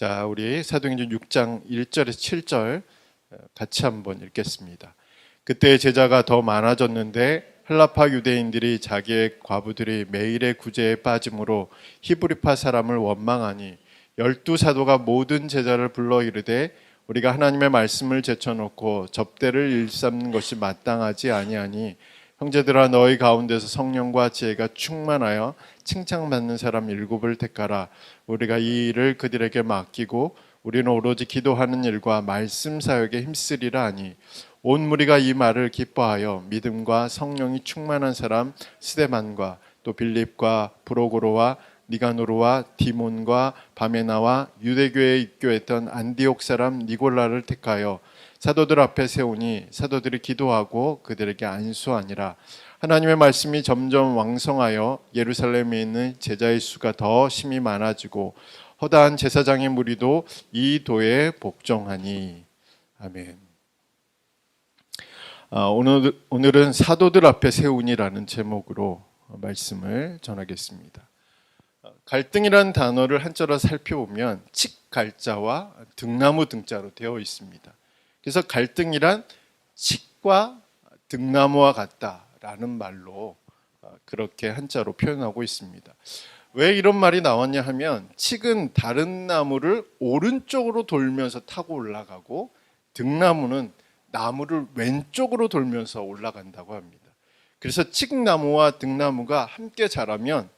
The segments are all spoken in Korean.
자, 우리 사도행전 6장 1절에서 7절 같이 한번 읽겠습니다. 그때 제자가 더 많아졌는데 헬라파 유대인들이 자기의 과부들이 매일의 구제에 빠짐으로 히브리파 사람을 원망하니 12사도가 모든 제자를 불러 이르되 우리가 하나님의 말씀을 제쳐놓고 접대를 일삼는 것이 마땅하지 아니하니 형제들아 너희 가운데서 성령과 지혜가 충만하여 칭찬받는 사람 7을 택하라. 우리가 이 일을 그들에게 맡기고 우리는 오로지 기도하는 일과 말씀 사역에 힘쓰리라 하니 온 무리가 이 말을 기뻐하여 믿음과 성령이 충만한 사람 스데반과 또 빌립과 브로고로와 니가노르와 디몬과 바메나와 유대교에 입교했던 안디옥 사람 니골라를 택하여 사도들 앞에 세우니 사도들이 기도하고 그들에게 안수하니라. 하나님의 말씀이 점점 왕성하여 예루살렘에 있는 제자의 수가 더 심히 많아지고 허다한 제사장의 무리도 이 도에 복종하니. 아멘. 오늘은 사도들 앞에 세우니라는 제목으로 말씀을 전하겠습니다. 갈등이라는 단어를 한자로 살펴보면 칡갈자와 등나무 등자로 되어 있습니다. 그래서 갈등이란 칡과 등나무와 같다라는 말로 그렇게 한자로 표현하고 있습니다. 왜 이런 말이 나왔냐 하면 칡은 다른 나무를 오른쪽으로 돌면서 타고 올라가고 등나무는 나무를 왼쪽으로 돌면서 올라간다고 합니다. 그래서 칡나무와 등나무가 함께 자라면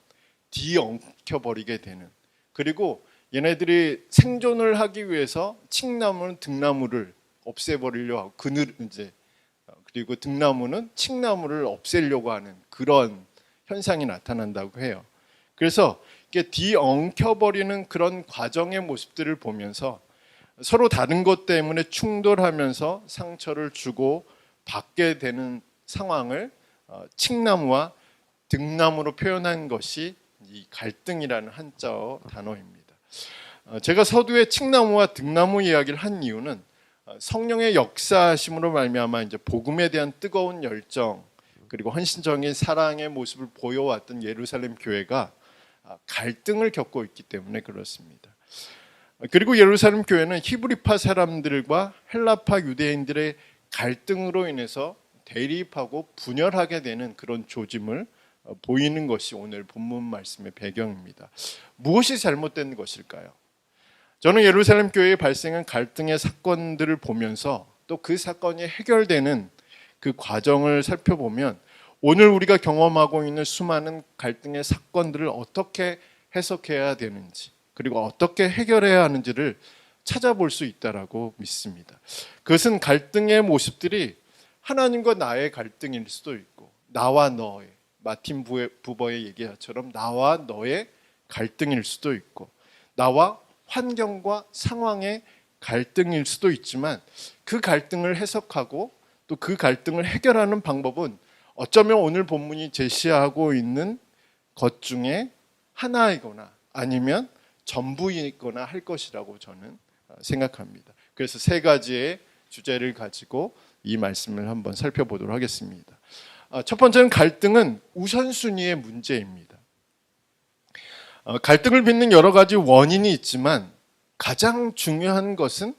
뒤엉켜버리게 되는, 그리고 얘네들이 생존을 하기 위해서 칡나무는 등나무를 없애버리려고 하고 그리고 등나무는 칡나무를 없애려고 하는 그런 현상이 나타난다고 해요. 그래서 이게 뒤엉켜버리는 그런 과정의 모습들을 보면서 서로 다른 것 때문에 충돌하면서 상처를 주고 받게 되는 상황을 칡나무와 등나무로 표현한 것이 이 갈등이라는 한자어 단어입니다. 제가 서두에 칡나무와 등나무 이야기를 한 이유는 성령의 역사하심으로 말미암아 이제 복음에 대한 뜨거운 열정 그리고 헌신적인 사랑의 모습을 보여왔던 예루살렘 교회가 갈등을 겪고 있기 때문에 그렇습니다. 그리고 예루살렘 교회는 히브리파 사람들과 헬라파 유대인들의 갈등으로 인해서 대립하고 분열하게 되는 그런 조짐을 보이는 것이 오늘 본문 말씀의 배경입니다. 무엇이 잘못된 것일까요? 저는 예루살렘 교회에 발생한 갈등의 사건들을 보면서 또 그 사건이 해결되는 그 과정을 살펴보면 오늘 우리가 경험하고 있는 수많은 갈등의 사건들을 어떻게 해석해야 되는지 그리고 어떻게 해결해야 하는지를 찾아볼 수 있다라고 믿습니다. 그것은 갈등의 모습들이 하나님과 나의 갈등일 수도 있고 나와 너의, 마틴 부버의 얘기처럼 나와 너의 갈등일 수도 있고 나와 환경과 상황의 갈등일 수도 있지만 그 갈등을 해석하고 또 그 갈등을 해결하는 방법은 어쩌면 오늘 본문이 제시하고 있는 것 중에 하나이거나 아니면 전부이거나 할 것이라고 저는 생각합니다. 그래서 세 가지의 주제를 가지고 이 말씀을 한번 살펴보도록 하겠습니다. 첫 번째는 갈등은 우선순위의 문제입니다. 갈등을 빚는 여러 가지 원인이 있지만 가장 중요한 것은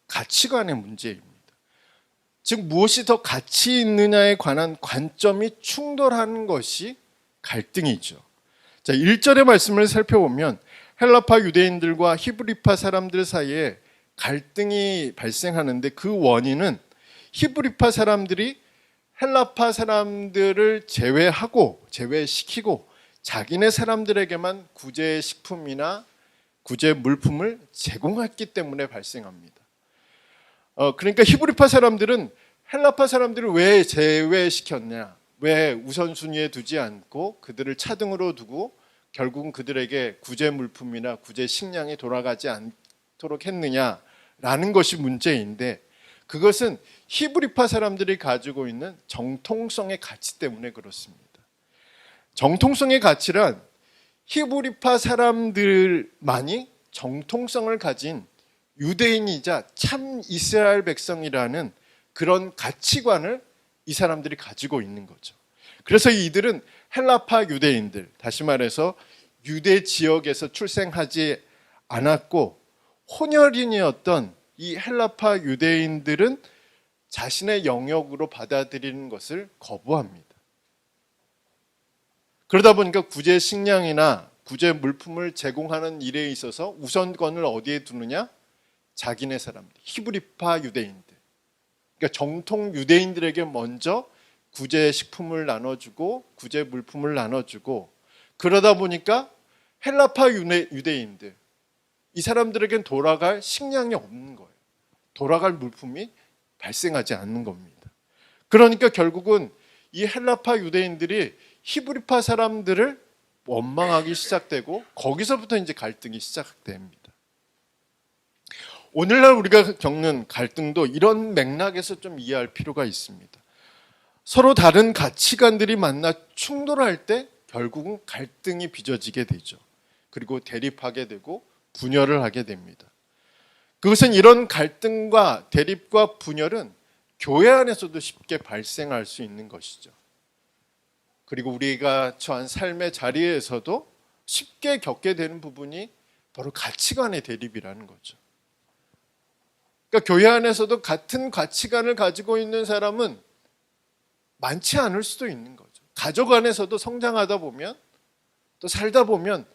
가치관의 문제입니다. 즉 무엇이 더 가치 있느냐에 관한 관점이 충돌하는 것이 갈등이죠. 자, 1절의 말씀을 살펴보면 헬라파 유대인들과 히브리파 사람들 사이에 갈등이 발생하는데 그 원인은 히브리파 사람들이 헬라파 사람들을 제외시키고 자기네 사람들에게만 구제 식품이나 구제 물품을 제공했기 때문에 발생합니다. 그러니까 히브리파 사람들은 헬라파 사람들을 왜 제외시켰냐, 왜 우선순위에 두지 않고 그들을 차등으로 두고 결국은 그들에게 구제 물품이나 구제 식량이 돌아가지 않도록 했느냐라는 것이 문제인데 그것은 히브리파 사람들이 가지고 있는 정통성의 가치 때문에 그렇습니다. 정통성의 가치란 히브리파 사람들만이 정통성을 가진 유대인이자 참 이스라엘 백성이라는 그런 가치관을 이 사람들이 가지고 있는 거죠. 그래서 이들은 헬라파 유대인들, 다시 말해서 유대 지역에서 출생하지 않았고 혼혈인이었던 이 헬라파 유대인들은 자신의 영역으로 받아들이는 것을 거부합니다. 그러다 보니까 구제 식량이나 구제 물품을 제공하는 일에 있어서 우선권을 어디에 두느냐? 자기네 사람들, 히브리파 유대인들. 그러니까 정통 유대인들에게 먼저 구제 식품을 나눠주고 구제 물품을 나눠주고, 그러다 보니까 헬라파 유대인들, 이 사람들에겐 돌아갈 식량이 없는 거예요. 돌아갈 물품이 발생하지 않는 겁니다. 그러니까 결국은 이 헬라파 유대인들이 히브리파 사람들을 원망하기 시작되고, 거기서부터 이제 갈등이 시작됩니다. 오늘날 우리가 겪는 갈등도 이런 맥락에서 좀 이해할 필요가 있습니다. 서로 다른 가치관들이 만나 충돌할 때 결국은 갈등이 빚어지게 되죠. 그리고 대립하게 되고 분열을 하게 됩니다. 그것은 이런 갈등과 대립과 분열은 교회 안에서도 쉽게 발생할 수 있는 것이죠. 그리고 우리가 처한 삶의 자리에서도 쉽게 겪게 되는 부분이 바로 가치관의 대립이라는 거죠. 그러니까 교회 안에서도 같은 가치관을 가지고 있는 사람은 많지 않을 수도 있는 거죠. 가족 안에서도 성장하다 보면, 또 살다 보면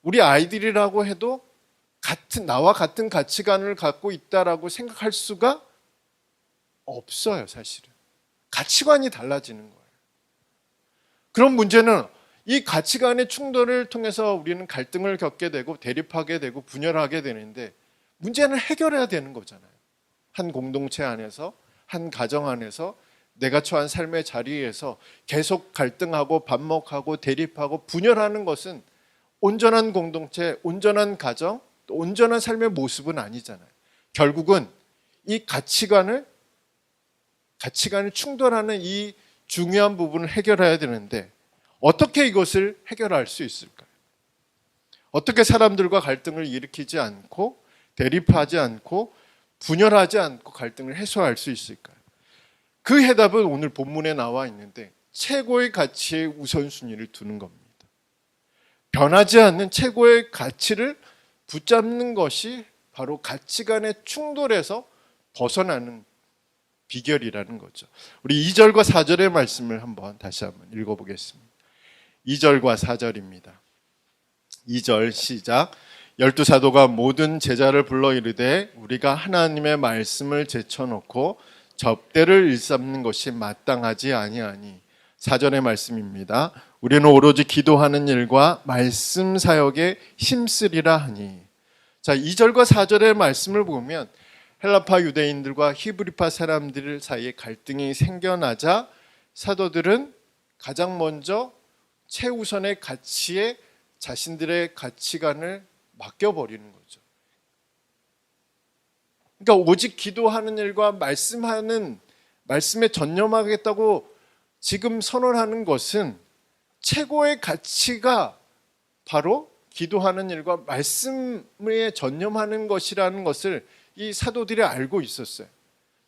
우리 아이들이라고 해도 나와 같은 가치관을 갖고 있다라고 생각할 수가 없어요, 사실은. 가치관이 달라지는 거예요. 그런 문제는 이 가치관의 충돌을 통해서 우리는 갈등을 겪게 되고 대립하게 되고 분열하게 되는데, 문제는 해결해야 되는 거잖아요. 한 공동체 안에서, 한 가정 안에서, 내가 처한 삶의 자리에서 계속 갈등하고 반목하고 대립하고 분열하는 것은 온전한 공동체, 온전한 가정, 또 온전한 삶의 모습은 아니잖아요. 결국은 이 가치관을 충돌하는 이 중요한 부분을 해결해야 되는데, 어떻게 이것을 해결할 수 있을까요? 어떻게 사람들과 갈등을 일으키지 않고 대립하지 않고 분열하지 않고 갈등을 해소할 수 있을까요? 그 해답은 오늘 본문에 나와 있는데, 최고의 가치의 우선순위를 두는 겁니다. 변하지 않는 최고의 가치를 붙잡는 것이 바로 가치관의 충돌에서 벗어나는 비결이라는 거죠. 우리 2절과 4절의 말씀을 다시 한번 읽어보겠습니다. 2절과 4절입니다. 2절 시작. 12사도가 모든 제자를 불러 이르되 우리가 하나님의 말씀을 제쳐놓고 접대를 일삼는 것이 마땅하지 아니하니. 4절의 말씀입니다. 우리는 오로지 기도하는 일과 말씀 사역에 힘쓰리라 하니. 자, 2절과 4절의 말씀을 보면 헬라파 유대인들과 히브리파 사람들 사이에 갈등이 생겨나자 사도들은 가장 먼저 최우선의 가치에 자신들의 가치관을 맡겨버리는 거죠. 그러니까 오직 기도하는 일과 말씀에 전념하겠다고 지금 선언하는 것은 최고의 가치가 바로 기도하는 일과 말씀에 전념하는 것이라는 것을 이 사도들이 알고 있었어요.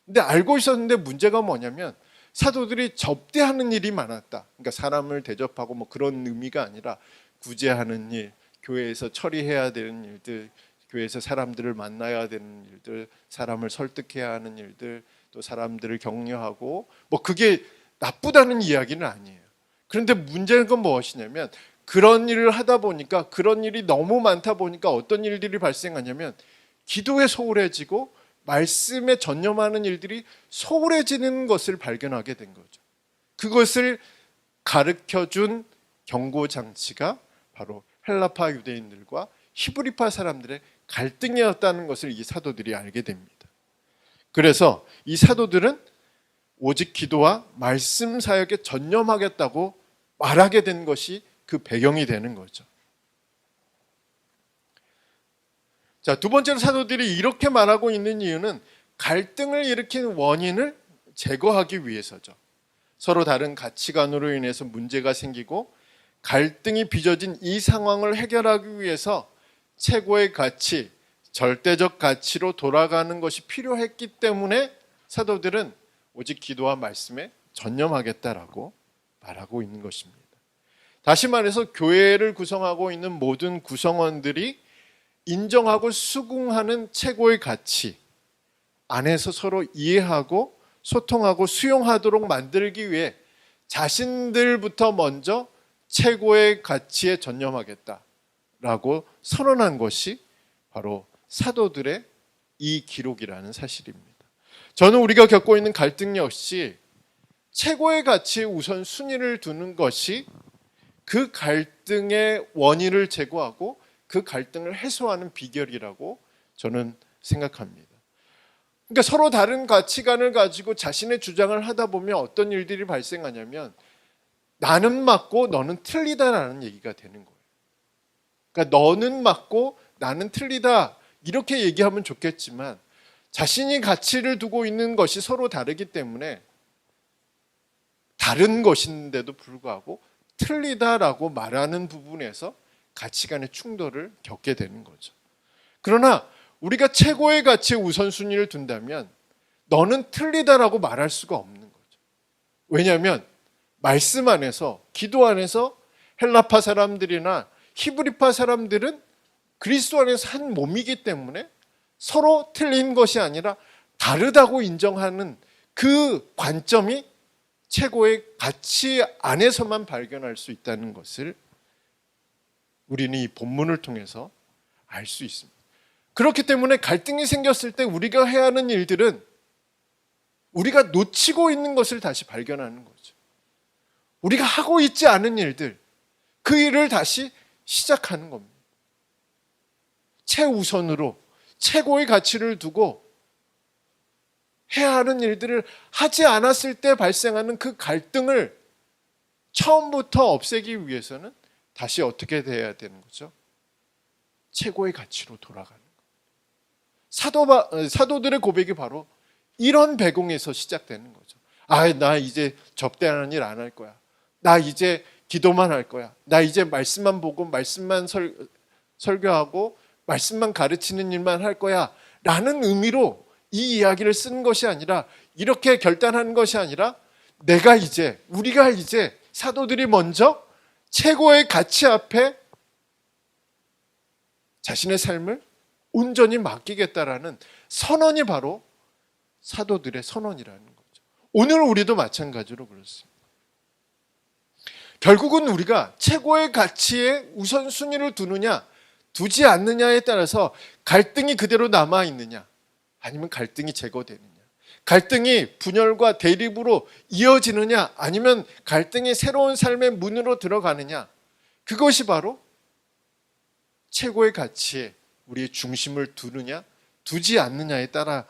근데 알고 있었는데 문제가 뭐냐면 사도들이 접대하는 일이 많았다. 그러니까 사람을 대접하고 뭐 그런 의미가 아니라 구제하는 일, 교회에서 처리해야 되는 일들, 교회에서 사람들을 만나야 되는 일들, 사람을 설득해야 하는 일들, 또 사람들을 격려하고, 뭐 그게 나쁘다는 이야기는 아니에요. 그런데 문제는 건 무엇이냐면, 그런 일을 하다 보니까, 그런 일이 너무 많다 보니까 어떤 일들이 발생하냐면 기도에 소홀해지고 말씀에 전념하는 일들이 소홀해지는 것을 발견하게 된 거죠. 그것을 가르쳐준 경고장치가 바로 헬라파 유대인들과 히브리파 사람들의 갈등이었다는 것을 이 사도들이 알게 됩니다. 그래서 이 사도들은 오직 기도와 말씀 사역에 전념하겠다고 말하게 된 것이 그 배경이 되는 거죠. 자, 두 번째로 사도들이 이렇게 말하고 있는 이유는 갈등을 일으킨 원인을 제거하기 위해서죠. 서로 다른 가치관으로 인해서 문제가 생기고 갈등이 빚어진 이 상황을 해결하기 위해서 최고의 가치, 절대적 가치로 돌아가는 것이 필요했기 때문에 사도들은 오직 기도와 말씀에 전념하겠다라고 말하고 있는 것입니다. 다시 말해서 교회를 구성하고 있는 모든 구성원들이 인정하고 수긍하는 최고의 가치 안에서 서로 이해하고 소통하고 수용하도록 만들기 위해 자신들부터 먼저 최고의 가치에 전념하겠다라고 선언한 것이 바로 사도들의 이 기록이라는 사실입니다. 저는 우리가 겪고 있는 갈등 역시 최고의 가치에 우선 순위를 두는 것이 그 갈등의 원인을 제거하고 그 갈등을 해소하는 비결이라고 저는 생각합니다. 그러니까 서로 다른 가치관을 가지고 자신의 주장을 하다 보면 어떤 일들이 발생하냐면 나는 맞고 너는 틀리다라는 얘기가 되는 거예요. 그러니까 너는 맞고 나는 틀리다 이렇게 얘기하면 좋겠지만 자신이 가치를 두고 있는 것이 서로 다르기 때문에 다른 것인데도 불구하고 틀리다라고 말하는 부분에서 가치관의 충돌을 겪게 되는 거죠. 그러나 우리가 최고의 가치에 우선순위를 둔다면 너는 틀리다라고 말할 수가 없는 거죠. 왜냐하면 말씀 안에서, 기도 안에서 헬라파 사람들이나 히브리파 사람들은 그리스도 안에서 한 몸이기 때문에 서로 틀린 것이 아니라 다르다고 인정하는 그 관점이 최고의 가치 안에서만 발견할 수 있다는 것을 우리는 이 본문을 통해서 알 수 있습니다. 그렇기 때문에 갈등이 생겼을 때 우리가 해야 하는 일들은 우리가 놓치고 있는 것을 다시 발견하는 거죠. 우리가 하고 있지 않은 일들, 그 일을 다시 시작하는 겁니다. 최우선으로 최고의 가치를 두고 해야 하는 일들을 하지 않았을 때 발생하는 그 갈등을 처음부터 없애기 위해서는 다시 어떻게 돼야 되는 거죠? 최고의 가치로 돌아가는 거예요. 사도들의 고백이 바로 이런 배경에서 시작되는 거죠. 나 이제 접대하는 일 안 할 거야. 나 이제 기도만 할 거야. 나 이제 말씀만 보고 말씀만 설교하고 말씀만 가르치는 일만 할 거야. 라는 의미로 이 이야기를 쓴 것이 아니라 이렇게 결단하는 것이 아니라 우리가 이제 사도들이 먼저 최고의 가치 앞에 자신의 삶을 온전히 맡기겠다라는 선언이 바로 사도들의 선언이라는 거죠. 오늘 우리도 마찬가지로 그렇습니다. 결국은 우리가 최고의 가치에 우선순위를 두느냐 두지 않느냐에 따라서 갈등이 그대로 남아있느냐 아니면 갈등이 제거되느냐, 갈등이 분열과 대립으로 이어지느냐 아니면 갈등이 새로운 삶의 문으로 들어가느냐, 그것이 바로 최고의 가치에 우리의 중심을 두느냐 두지 않느냐에 따라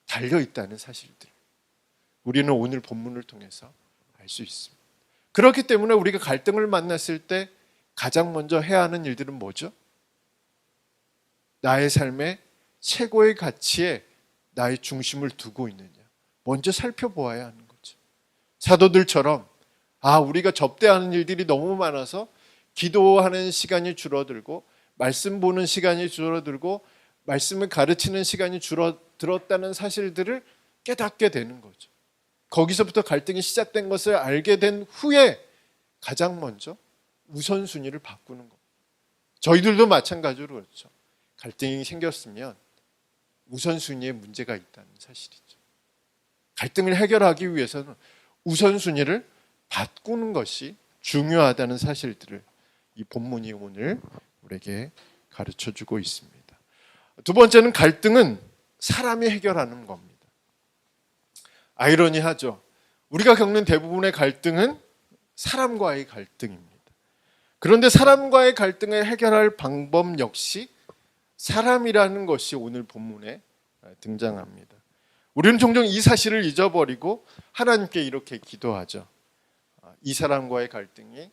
달려있다는 사실들 우리는 오늘 본문을 통해서 알 수 있습니다. 그렇기 때문에 우리가 갈등을 만났을 때 가장 먼저 해야 하는 일들은 뭐죠? 나의 삶의 최고의 가치에 나의 중심을 두고 있느냐 먼저 살펴보아야 하는 거죠. 사도들처럼 우리가 접대하는 일들이 너무 많아서 기도하는 시간이 줄어들고 말씀 보는 시간이 줄어들고 말씀을 가르치는 시간이 줄어들었다는 사실들을 깨닫게 되는 거죠. 거기서부터 갈등이 시작된 것을 알게 된 후에 가장 먼저 우선순위를 바꾸는 겁니다. 저희들도 마찬가지로 그렇죠. 갈등이 생겼으면 우선순위에 문제가 있다는 사실이죠. 갈등을 해결하기 위해서는 우선순위를 바꾸는 것이 중요하다는 사실들을 이 본문이 오늘 우리에게 가르쳐주고 있습니다. 두 번째는 갈등은 사람이 해결하는 겁니다. 아이러니하죠. 우리가 겪는 대부분의 갈등은 사람과의 갈등입니다. 그런데 사람과의 갈등을 해결할 방법 역시 사람이라는 것이 오늘 본문에 등장합니다. 우리는 종종 이 사실을 잊어버리고 하나님께 이렇게 기도하죠. 이 사람과의 갈등이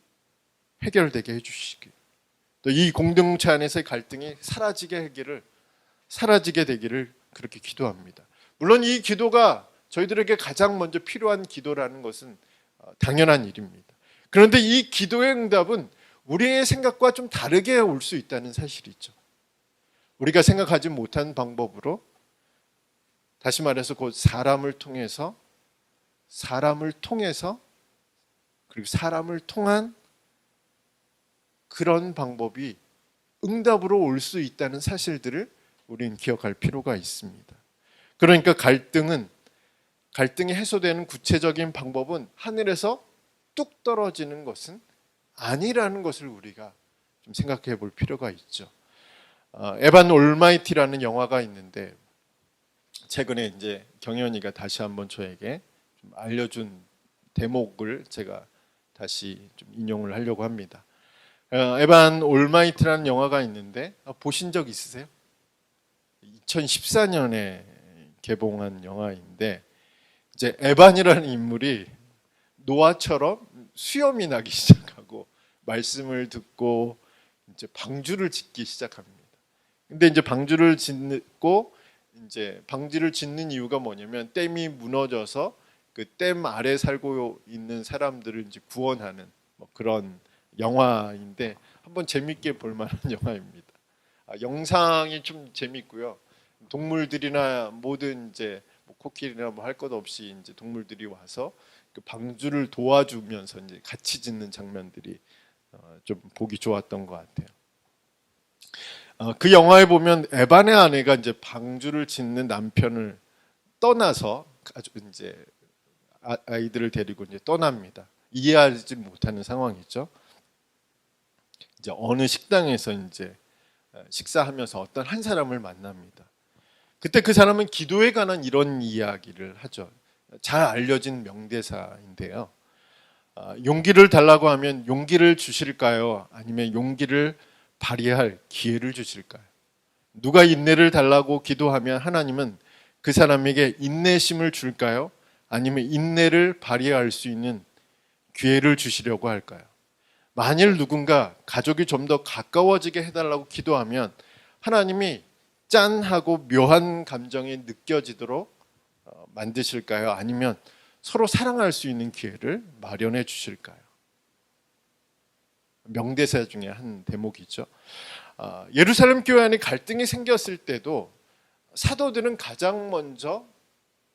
해결되게 해주시길, 또 이 공동체 안에서의 갈등이 사라지게 되기를 그렇게 기도합니다. 물론 이 기도가 저희들에게 가장 먼저 필요한 기도라는 것은 당연한 일입니다. 그런데 이 기도의 응답은 우리의 생각과 좀 다르게 올 수 있다는 사실이죠. 우리가 생각하지 못한 방법으로, 다시 말해서 곧 사람을 통해서 그리고 사람을 통한 그런 방법이 응답으로 올 수 있다는 사실들을 우리는 기억할 필요가 있습니다. 그러니까 갈등이 해소되는 구체적인 방법은 하늘에서 뚝 떨어지는 것은 아니라는 것을 우리가 좀 생각해 볼 필요가 있죠. 에반 올마이티라는 영화가 있는데 최근에 이제 경연이가 다시 한번 저에게 좀 알려준 대목을 제가 다시 좀 인용을 하려고 합니다. 에반 올마이티라는 영화가 있는데 보신 적 있으세요? 2014년에 개봉한 영화인데 이제 에반이라는 인물이 노아처럼 수염이 나기 시작하고 말씀을 듣고 이제 방주를 짓기 시작합니다. 근데 이제 방주를 짓는 이유가 뭐냐면 댐이 무너져서 그 댐 아래 살고 있는 사람들을 이제 구원하는 뭐 그런 영화인데 한번 재밌게 볼 만한 영화입니다. 영상이 좀 재밌고요. 동물들이나 모든 이제 뭐 코끼리나 뭐 할 것 없이 이제 동물들이 와서 그 방주를 도와주면서 이제 같이 짓는 장면들이 좀 보기 좋았던 것 같아요. 그 영화에 보면 에반의 아내가 이제 방주를 짓는 남편을 떠나서 아주 이제 아이들을 데리고 이제 떠납니다. 이해하지 못하는 상황이죠. 이제 어느 식당에서 이제 식사하면서 어떤 한 사람을 만납니다. 그때 그 사람은 기도에 관한 이런 이야기를 하죠. 잘 알려진 명대사인데요. 용기를 달라고 하면 용기를 주실까요? 아니면 용기를 발휘할 기회를 주실까요? 누가 인내를 달라고 기도하면 하나님은 그 사람에게 인내심을 줄까요? 아니면 인내를 발휘할 수 있는 기회를 주시려고 할까요? 만일 누군가 가족이 좀 더 가까워지게 해달라고 기도하면 하나님이 짠하고 묘한 감정이 느껴지도록 만드실까요? 아니면 서로 사랑할 수 있는 기회를 마련해 주실까요? 명대사 중에 한 대목이죠. 예루살렘 교회 안에 갈등이 생겼을 때도 사도들은 가장 먼저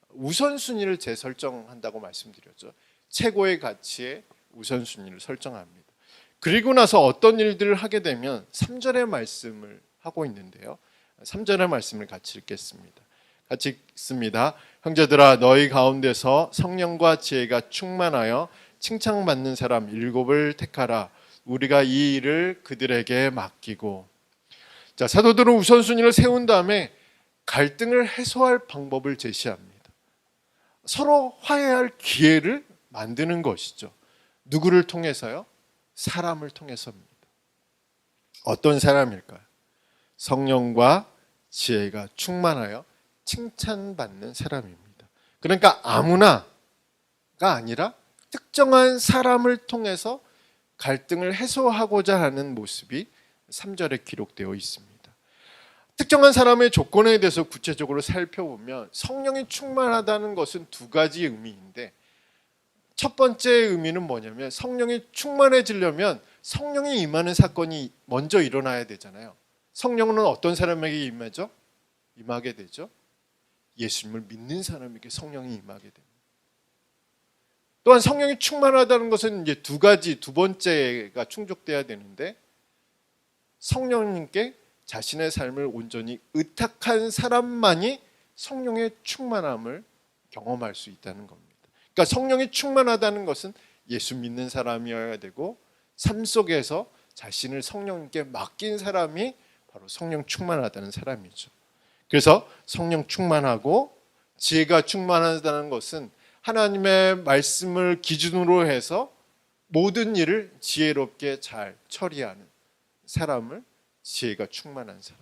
우선순위를 재설정한다고 말씀드렸죠. 최고의 가치에 우선순위를 설정합니다. 그리고 나서 어떤 일들을 하게 되면 3절의 말씀을 하고 있는데요. 3절의 말씀을 같이 읽겠습니다. 같이 읽습니다. 형제들아 너희 가운데서 성령과 지혜가 충만하여 칭찬받는 사람 7을 택하라. 우리가 이 일을 그들에게 맡기고. 자, 사도들은 우선순위를 세운 다음에 갈등을 해소할 방법을 제시합니다. 서로 화해할 기회를 만드는 것이죠. 누구를 통해서요? 사람을 통해서입니다. 어떤 사람일까요? 성령과 지혜가 충만하여 칭찬받는 사람입니다. 그러니까 아무나가 아니라 특정한 사람을 통해서 갈등을 해소하고자 하는 모습이 3절에 기록되어 있습니다. 특정한 사람의 조건에 대해서 구체적으로 살펴보면 성령이 충만하다는 것은 두 가지 의미인데 첫 번째 의미는 뭐냐면 성령이 충만해지려면 성령이 임하는 사건이 먼저 일어나야 되잖아요. 성령은 어떤 사람에게 임하게 되죠? 예수님을 믿는 사람에게 성령이 임하게 됩니다. 또한 성령이 충만하다는 것은 이제 두 번째가 충족돼야 되는데 성령님께 자신의 삶을 온전히 의탁한 사람만이 성령의 충만함을 경험할 수 있다는 겁니다. 그러니까 성령이 충만하다는 것은 예수 믿는 사람이어야 되고 삶 속에서 자신을 성령님께 맡긴 사람이 바로 성령 충만하다는 사람이죠. 그래서 성령 충만하고 지혜가 충만하다는 것은 하나님의 말씀을 기준으로 해서 모든 일을 지혜롭게 잘 처리하는 사람을 지혜가 충만한 사람.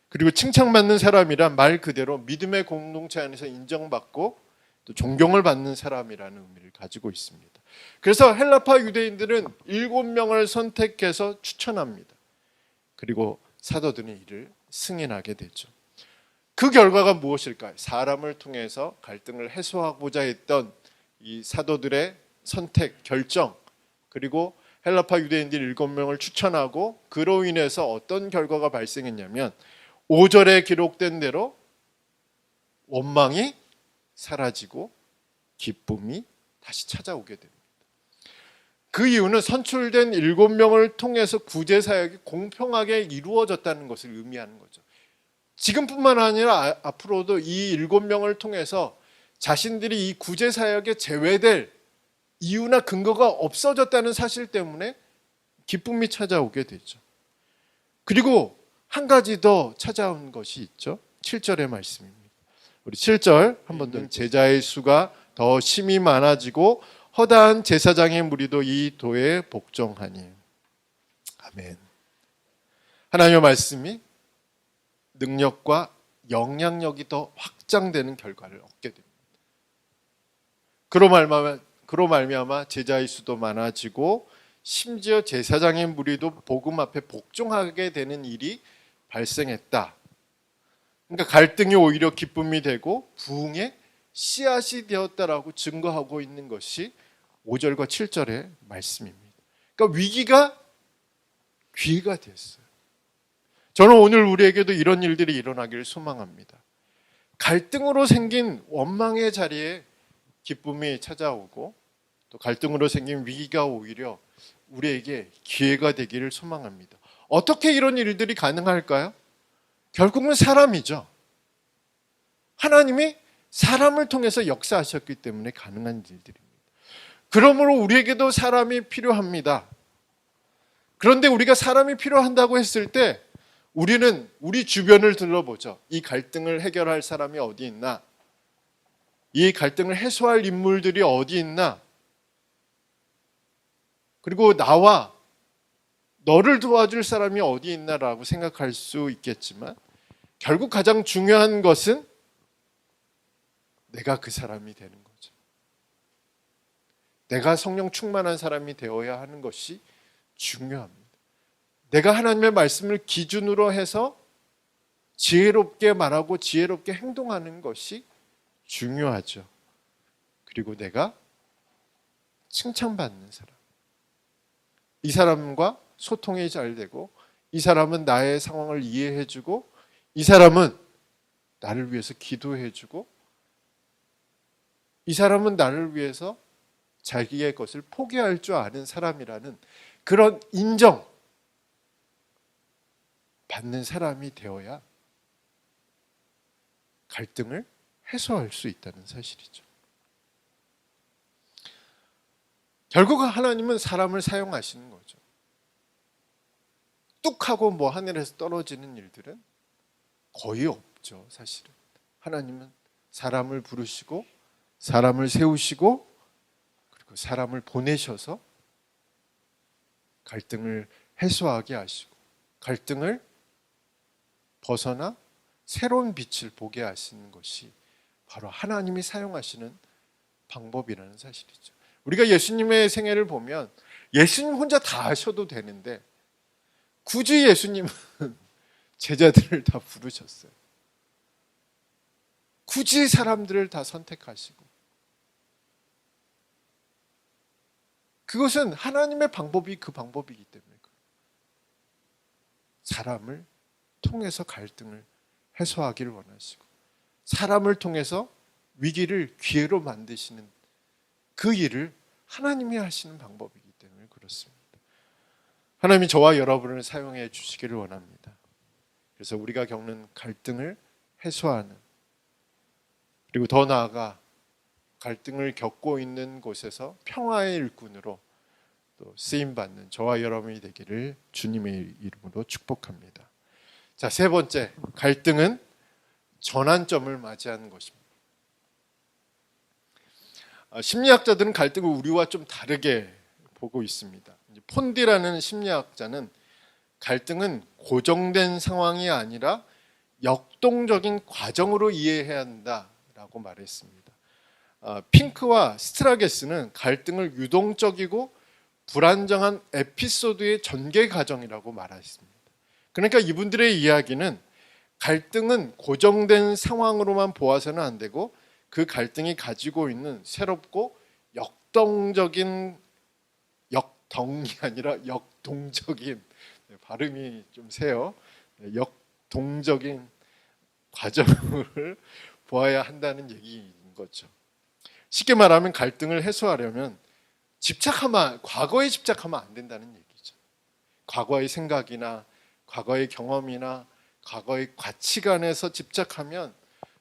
그리고 칭찬받는 사람이란 말 그대로 믿음의 공동체 안에서 인정받고 또 존경을 받는 사람이라는 의미를 가지고 있습니다. 그래서 헬라파 유대인들은 7명을 선택해서 추천합니다. 그리고 사도들은 이를 승인하게 되죠. 그 결과가 무엇일까요? 사람을 통해서 갈등을 해소하고자 했던 이 사도들의 선택, 결정, 그리고 헬라파 유대인들 7명을 추천하고 그로 인해서 어떤 결과가 발생했냐면 5절에 기록된 대로 원망이 사라지고 기쁨이 다시 찾아오게 됩니다. 그 이유는 선출된 7명을 통해서 구제 사역이 공평하게 이루어졌다는 것을 의미하는 거죠. 지금뿐만 아니라 앞으로도 이 7명을 통해서 자신들이 이 구제 사역에 제외될 이유나 근거가 없어졌다는 사실 때문에 기쁨이 찾아오게 되죠. 그리고 한 가지 더 찾아온 것이 있죠. 7절의 말씀입니다. 우리 7절 한 번 더. 제자의 수가 더 심히 많아지고 허다한 제사장의 무리도 이 도에 복종하니. 아멘. 하나님의 말씀이 능력과 영향력이 더 확장되는 결과를 얻게 됩니다. 그로 말미암아 제자의 수도 많아지고 심지어 제사장의 무리도 복음 앞에 복종하게 되는 일이 발생했다. 그러니까 갈등이 오히려 기쁨이 되고 부흥의 씨앗이 되었다라고 증거하고 있는 것이 5절과 7절의 말씀입니다. 그러니까 위기가 기회가 됐어요. 저는 오늘 우리에게도 이런 일들이 일어나기를 소망합니다. 갈등으로 생긴 원망의 자리에 기쁨이 찾아오고 또 갈등으로 생긴 위기가 오히려 우리에게 기회가 되기를 소망합니다. 어떻게 이런 일들이 가능할까요? 결국은 사람이죠. 하나님이 사람을 통해서 역사하셨기 때문에 가능한 일들입니다. 그러므로 우리에게도 사람이 필요합니다. 그런데 우리가 사람이 필요한다고 했을 때 우리는 우리 주변을 둘러보죠. 이 갈등을 해결할 사람이 어디 있나? 이 갈등을 해소할 인물들이 어디 있나? 그리고 나와 너를 도와줄 사람이 어디 있나라고 생각할 수 있겠지만 결국 가장 중요한 것은 내가 그 사람이 되는 거죠. 내가 성령 충만한 사람이 되어야 하는 것이 중요합니다. 내가 하나님의 말씀을 기준으로 해서 지혜롭게 말하고 지혜롭게 행동하는 것이 중요하죠. 그리고 내가 칭찬받는 사람. 이 사람과 소통이 잘 되고 이 사람은 나의 상황을 이해해주고 이 사람은 나를 위해서 기도해주고 이 사람은 나를 위해서 자기의 것을 포기할 줄 아는 사람이라는 그런 인정 받는 사람이 되어야 갈등을 해소할 수 있다는 사실이죠. 결국 하나님은 사람을 사용하시는 거죠. 뚝 하고 뭐 하늘에서 떨어지는 일들은 거의 없죠, 사실은. 하나님은 사람을 부르시고 사람을 세우시고 그리고 사람을 보내셔서 갈등을 해소하게 하시고 갈등을 벗어나 새로운 빛을 보게 하시는 것이 바로 하나님이 사용하시는 방법이라는 사실이죠. 우리가 예수님의 생애를 보면 예수님 혼자 다 하셔도 되는데 굳이 예수님은 제자들을 다 부르셨어요. 굳이 사람들을 다 선택하시고 그것은 하나님의 방법이 그 방법이기 때문에 사람을 통해서 갈등을 해소하기를 원하시고 사람을 통해서 위기를 기회로 만드시는 그 일을 하나님이 하시는 방법이기 때문에 그렇습니다. 하나님이 저와 여러분을 사용해 주시기를 원합니다. 그래서 우리가 겪는 갈등을 해소하는 그리고 더 나아가 갈등을 겪고 있는 곳에서 평화의 일꾼으로 또 쓰임받는 저와 여러분이 되기를 주님의 이름으로 축복합니다. 자, 세 번째, 갈등은 전환점을 맞이하는 것입니다. 심리학자들은 갈등을 우리와 좀 다르게 보고 있습니다. 폰디라는 심리학자는 갈등은 고정된 상황이 아니라 역동적인 과정으로 이해해야 한다라고 말했습니다. 핑크와 스트라게스는 갈등을 유동적이고 불안정한 에피소드의 전개 과정이라고 말했습니다. 그러니까 이분들의 이야기는 갈등은 고정된 상황으로만 보아서는 안 되고 그 갈등이 가지고 있는 새롭고 역동적인 역동이 아니라 역동적인 발음이 좀 세요. 역동적인 과정을 보아야 한다는 얘기인 거죠. 쉽게 말하면 갈등을 해소하려면 과거에 집착하면 안 된다는 얘기죠. 과거의 생각이나 과거의 경험이나 과거의 가치관에서 집착하면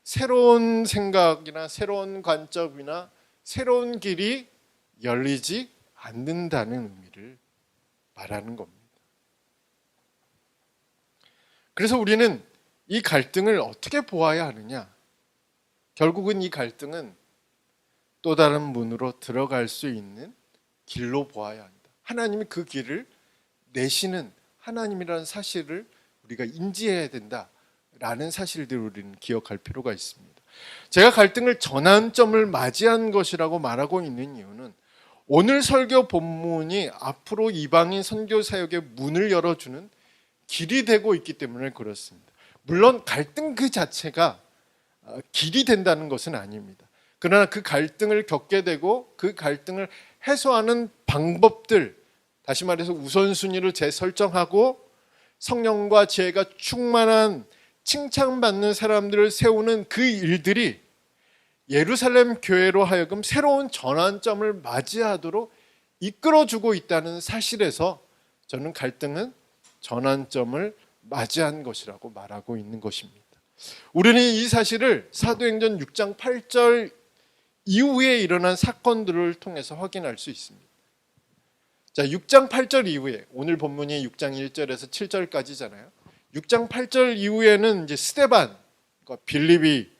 새로운 생각이나 새로운 관점이나 새로운 길이 열리지 않는다는 의미를 말하는 겁니다. 그래서 우리는 이 갈등을 어떻게 보아야 하느냐? 결국은 이 갈등은 또 다른 문으로 들어갈 수 있는 길로 보아야 한다. 하나님이 그 길을 내시는 하나님이라는 사실을 우리가 인지해야 된다라는 사실들을 우리는 기억할 필요가 있습니다. 제가 갈등을 전환점을 맞이한 것이라고 말하고 있는 이유는 오늘 설교 본문이 앞으로 이방인 선교 사역의 문을 열어주는 길이 되고 있기 때문에 그렇습니다. 물론 갈등 그 자체가 길이 된다는 것은 아닙니다. 그러나 그 갈등을 겪게 되고 그 갈등을 해소하는 방법들, 다시 말해서 우선순위를 재설정하고 성령과 지혜가 충만한 칭찬받는 사람들을 세우는 그 일들이 예루살렘 교회로 하여금 새로운 전환점을 맞이하도록 이끌어주고 있다는 사실에서 저는 갈등은 전환점을 맞이한 것이라고 말하고 있는 것입니다. 우리는 이 사실을 사도행전 6장 8절 이후에 일어난 사건들을 통해서 확인할 수 있습니다. 자, 6장 8절 이후에, 오늘 본문이 6장 1절에서 7절까지잖아요. 6장 8절 이후에는 이제 스데반과 빌립이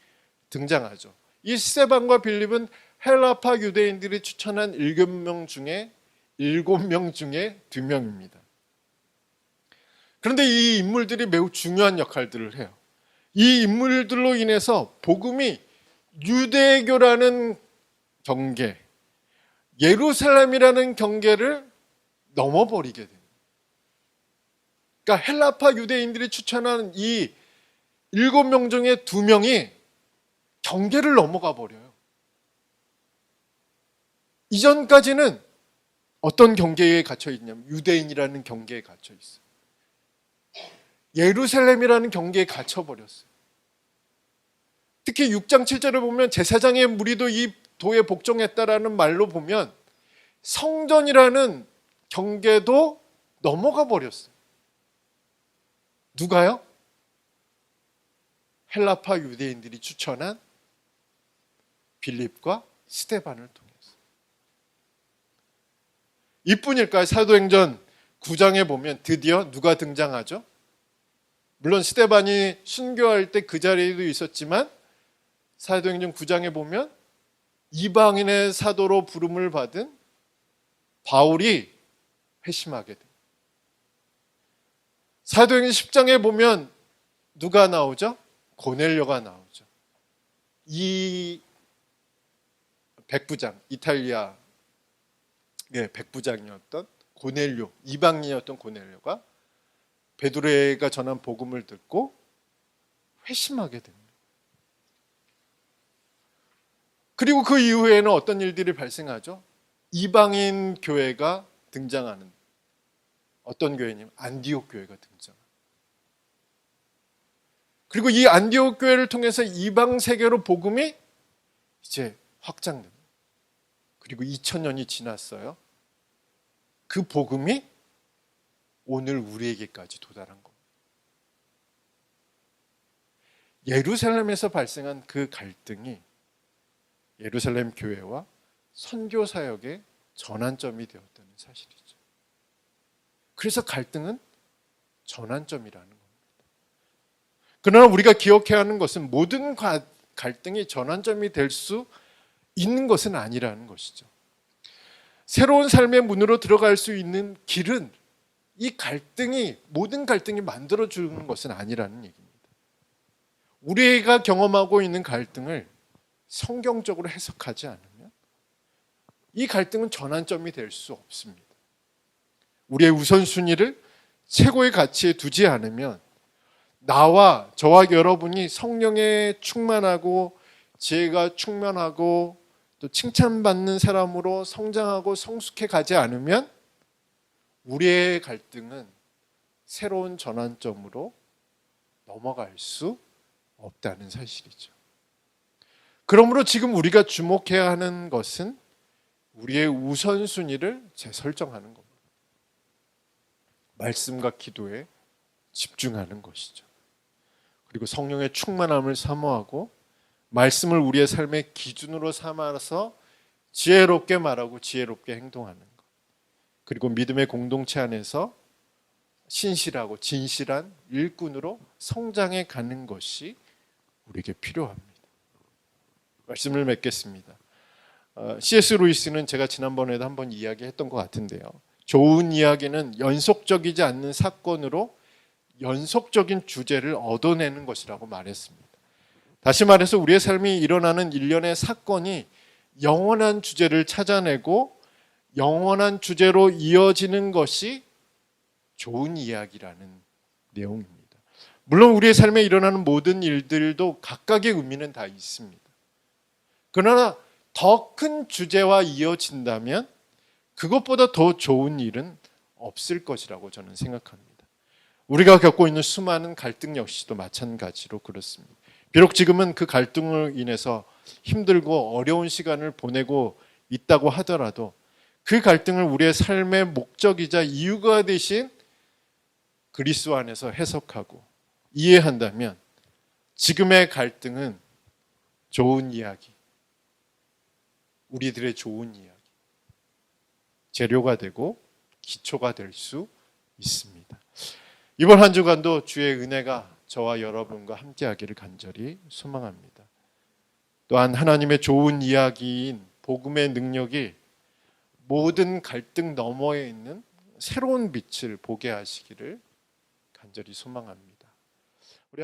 등장하죠. 이 스데반과 빌립은 헬라파 유대인들이 추천한 7명 중에 2명입니다. 그런데 이 인물들이 매우 중요한 역할들을 해요. 이 인물들로 인해서 복음이 유대교라는 경계, 예루살렘이라는 경계를 넘어버리게 됩니다. 그러니까 헬라파 유대인들이 추천한 이 7명 중에 2명이 경계를 넘어가 버려요. 이전까지는 어떤 경계에 갇혀 있냐면 유대인이라는 경계에 갇혀 있어요. 예루살렘이라는 경계에 갇혀 버렸어요. 특히 6장 7절을 보면 제사장의 무리도 이 도에 복종했다라는 말로 보면 성전이라는 경계도 넘어가 버렸어요. 누가요? 헬라파 유대인들이 추천한 빌립과 스데반을 통해서. 이뿐일까요? 사도행전 9장에 보면 드디어 누가 등장하죠? 물론 스데반이 순교할 때 그 자리에도 있었지만 사도행전 9장에 보면 이방인의 사도로 부름을 받은 바울이 회심하게 됩니다. 사도행전 10장에 보면 누가 나오죠? 고넬료가 나오죠. 이 백부장, 이탈리아 백부장이었던 고넬료, 이방인이었던 고넬료가 베드로가 전한 복음을 듣고 회심하게 됩니다. 그리고 그 이후에는 어떤 일들이 발생하죠? 이방인 교회가 등장하는, 어떤 교회냐면 안디옥 교회가 등장합니다. 그리고 이 안디옥 교회를 통해서 이방 세계로 복음이 이제 확장됩니다. 그리고 2000년이 지났어요. 그 복음이 오늘 우리에게까지 도달한 겁니다. 예루살렘에서 발생한 그 갈등이 예루살렘 교회와 선교 사역의 전환점이 되었다는 사실이죠. 그래서 갈등은 전환점이라는 겁니다. 그러나 우리가 기억해야 하는 것은 모든 갈등이 전환점이 될 수 있는 것은 아니라는 것이죠. 새로운 삶의 문으로 들어갈 수 있는 길은 이 갈등이, 모든 갈등이 만들어주는 것은 아니라는 얘기입니다. 우리가 경험하고 있는 갈등을 성경적으로 해석하지 않으면 이 갈등은 전환점이 될 수 없습니다. 우리의 우선순위를 최고의 가치에 두지 않으면 저와 여러분이 성령에 충만하고 지혜가 충만하고 또 칭찬받는 사람으로 성장하고 성숙해 가지 않으면 우리의 갈등은 새로운 전환점으로 넘어갈 수 없다는 사실이죠. 그러므로 지금 우리가 주목해야 하는 것은 우리의 우선순위를 재설정하는 겁니다. 말씀과 기도에 집중하는 것이죠. 그리고 성령의 충만함을 사모하고 말씀을 우리의 삶의 기준으로 삼아서 지혜롭게 말하고 지혜롭게 행동하는 것. 그리고 믿음의 공동체 안에서 신실하고 진실한 일꾼으로 성장해 가는 것이 우리에게 필요합니다. 말씀을 맺겠습니다. C.S. 루이스는 제가 지난번에도 한번 이야기했던 것 같은데요. 좋은 이야기는 연속적이지 않는 사건으로 연속적인 주제를 얻어내는 것이라고 말했습니다. 다시 말해서 우리의 삶이 일어나는 일련의 사건이 영원한 주제를 찾아내고 영원한 주제로 이어지는 것이 좋은 이야기라는 내용입니다. 물론 우리의 삶에 일어나는 모든 일들도 각각의 의미는 다 있습니다. 그러나 더 큰 주제와 이어진다면 그것보다 더 좋은 일은 없을 것이라고 저는 생각합니다. 우리가 겪고 있는 수많은 갈등 역시도 마찬가지로 그렇습니다. 비록 지금은 그 갈등으로 인해서 힘들고 어려운 시간을 보내고 있다고 하더라도 그 갈등을 우리의 삶의 목적이자 이유가 되신 그리스도 안에서 해석하고 이해한다면 지금의 갈등은 좋은 이야기, 우리들의 좋은 이야기, 재료가 되고 기초가 될 수 있습니다. 이번 한 주간도 주의 은혜가 저와 여러분과 함께하기를 간절히 소망합니다. 또한 하나님의 좋은 이야기인 복음의 능력이 모든 갈등 너머에 있는 새로운 빛을 보게 하시기를 간절히 소망합니다. 우리